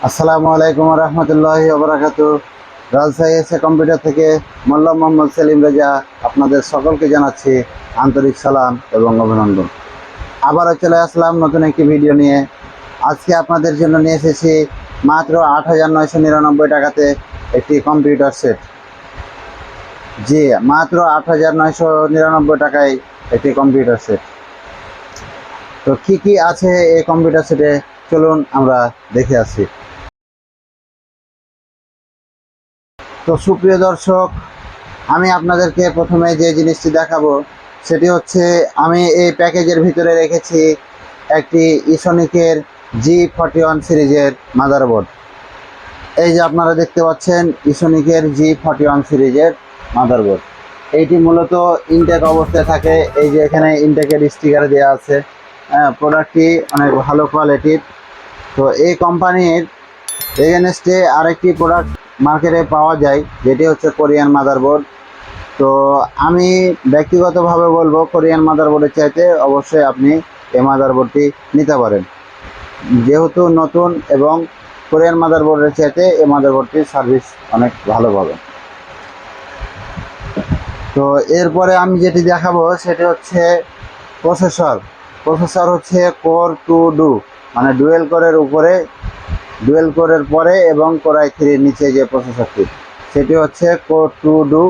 আসসালামু আলাইকুম রহমতুল্লাহি ওবারাকাতুহু। রাজশাহী এস.এ কম্পিউটার থেকে মোল্লা মোহাম্মদ সেলিম রেজা আপনাদের সকলকে জানাচ্ছি আন্তরিক সালাম এবং অভিনন্দন। আবারও চলে আসলাম নতুন একটি ভিডিও নিয়ে। আজকে আপনাদের জন্য নিয়ে এসেছি মাত্র ৮,৯৯৯ টাকাতে একটি কম্পিউটার সেট। জি, মাত্র ৮,৯৯৯ টাকায় একটি কম্পিউটার সেট। তো কি আছে এই কম্পিউটার সেটে চলুন আমরা দেখে আসি। তো সুপ্রিয় দর্শক, আমি আপনাদেরকে প্রথমে যে জিনিসটি দেখাবো সেটি হচ্ছে আমি এই প্যাকেজের ভিতরে রেখেছি একটি ইসোনিকের G41 সিরিজের মাদারবোর্ড। এই যে আপনারা দেখতে পাচ্ছেন ইসোনিকের G41 সিরিজের মাদারবোর্ড। এইটি মূলত ইনটেক অবস্থায় থাকে। এই যে এখানে ইনটেকের স্টিকার দেওয়া আছে। প্রোডাক্টটি অনেক ভালো কোয়ালিটির। তো এই কোম্পানির এগেনস্টে আরেকটি প্রোডাক্ট মার্কেটে পাওয়া যায়, যেটি হচ্ছে কোরিয়ান মাদারবোর্ড। তো আমি ব্যক্তিগতভাবে বলবো কোরিয়ান মাদারবোর্ডের চাইতে অবশ্যই আপনি এই মাদারবোর্ডটি নিতে পারেন, যেহেতু নতুন এবং কোরিয়ান মাদারবোর্ডের চাইতে এই মাদারবোর্ডটির সার্ভিস অনেক ভালো পাবেন। তো এরপরে আমি যেটি দেখাবো সেটি হচ্ছে প্রসেসর হচ্ছে কোর 2 মানে ডুয়েল কোরের উপরে, ডুয়েল কোরের পরে এবং কোর i3 নিচে যে প্রসেসরটি সেটি হচ্ছে কোর 2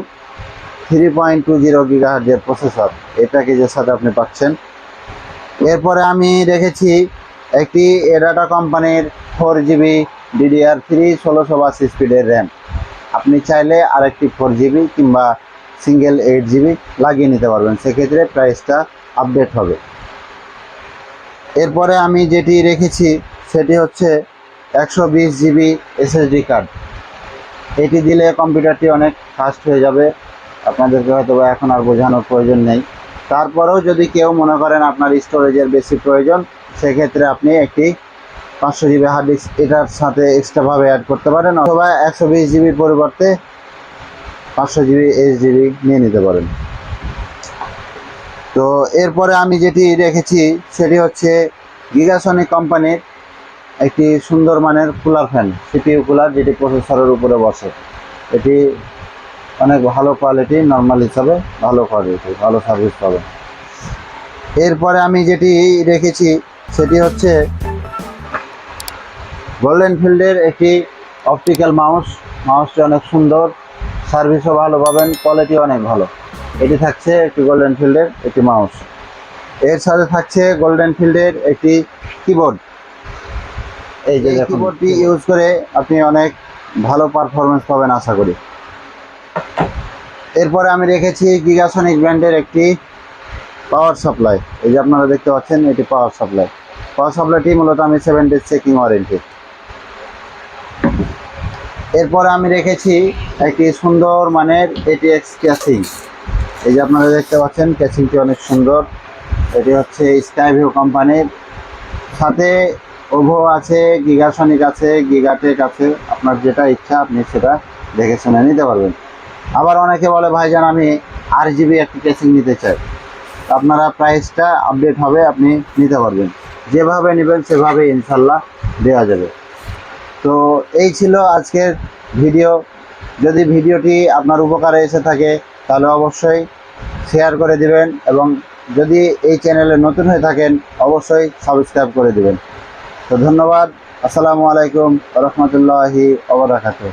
3.20 গিগাহার্জের প্রসেসর এই প্যাকেজের সাথে আপনি পাচ্ছেন। এরপরে আমি রেখেছি একটি এডাটা কোম্পানির 4GB DDR3 1682 স্পিডের র্যাম। আপনি চাইলে আরেকটি 4GB কিংবা সিঙ্গেল 8GB লাগিয়ে নিতে পারবেন, সেক্ষেত্রে প্রাইসটা আপডেট হবে। এরপরে আমি যেটি রেখেছি সেটি হচ্ছে 120GB SSD কার্ড। এটি দিলে কম্পিউটারটি অনেক ফাস্ট হয়ে যাবে। আপনাদেরকে হয়তো এখন আর বোঝানোর প্রয়োজন নেই। তারপরেও যদি কেউ মনে করেন আপনার স্টোরেজের বেশি প্রয়োজন, সেক্ষেত্রে আপনি একটি 500GB হার্ড ডিস্ক এটার সাথে এক্সট্রাভাবে অ্যাড করতে পারেন, অথবা 120GBর পরিবর্তে 500GB HDD নিয়ে নিতে পারেন। তো এরপরে আমি যেটি রেখেছি সেটি হচ্ছে গিগাসনিক কোম্পানির একটি সুন্দর মানের কুলার ফ্যান, CPU কুলার, যেটি প্রসেসরের উপরে বসে। এটি অনেক ভালো কোয়ালিটি, নর্মাল হিসাবে ভালো কোয়ালিটি, ভালো সার্ভিস পাবে। এরপরে আমি যেটি রেখেছি সেটি হচ্ছে গোল্ডেন ফিল্ডের একটি অপটিক্যাল মাউসটি অনেক সুন্দর, সার্ভিসও ভালো পাবেন, কোয়ালিটি অনেক ভালো। এটি থাকছে একটি গোল্ডেন ফিল্ডের একটি মাউস। এর সাথে থাকছে গোল্ডেন ফিল্ডের একটি কিবোর্ড। এই যে কিবোর্ডটি ইউজ করে আপনি অনেক ভালো পারফরমেন্স পাবেন আশা করি। এরপরে আমি রেখেছি গিগাসনিক ব্র্যান্ডের একটি পাওয়ার সাপ্লাই। এই যে আপনারা দেখতে পাচ্ছেন এটি পাওয়ার সাপ্লাইটি মূলত আমি 7 days চেকিং ওয়ারেন্টি। এরপরে আমি রেখেছি একটি সুন্দর মানের ATX ক্যাসিং। এই যে আপনারা দেখতে পাচ্ছেন ক্যাসিংটি অনেক সুন্দর। এটি হচ্ছে স্কাইভিউ কোম্পানির, সাথে ওভো আছে, গিগাসনিক আছে, গিগাটেক আছে। আপনার যেটা ইচ্ছা আপনি সেটা দেখে শুনে নিতে পারবেন। আবার অনেকে বলে ভাইজান আমি RGB একটি ক্যাসিং নিতে চাই। আপনারা প্রাইসটা আপডেট হবে, আপনি নিতে পারবেন, যেভাবে নেবেন সেভাবে ইনশাল্লাহ দেওয়া যাবে। তো এই ছিল আজকের ভিডিও। যদি ভিডিওটি আপনার উপকারে এসে থাকে তাহলে অবশ্যই শেয়ার করে দিবেন, এবং যদি এই চ্যানেলে নতুন হয়ে থাকেন অবশ্যই সাবস্ক্রাইব করে দিবেন। তো ধন্যবাদ। আসসালামু আলাইকুম রহমতুল্লাহি ওয়া বারাকাতুহু।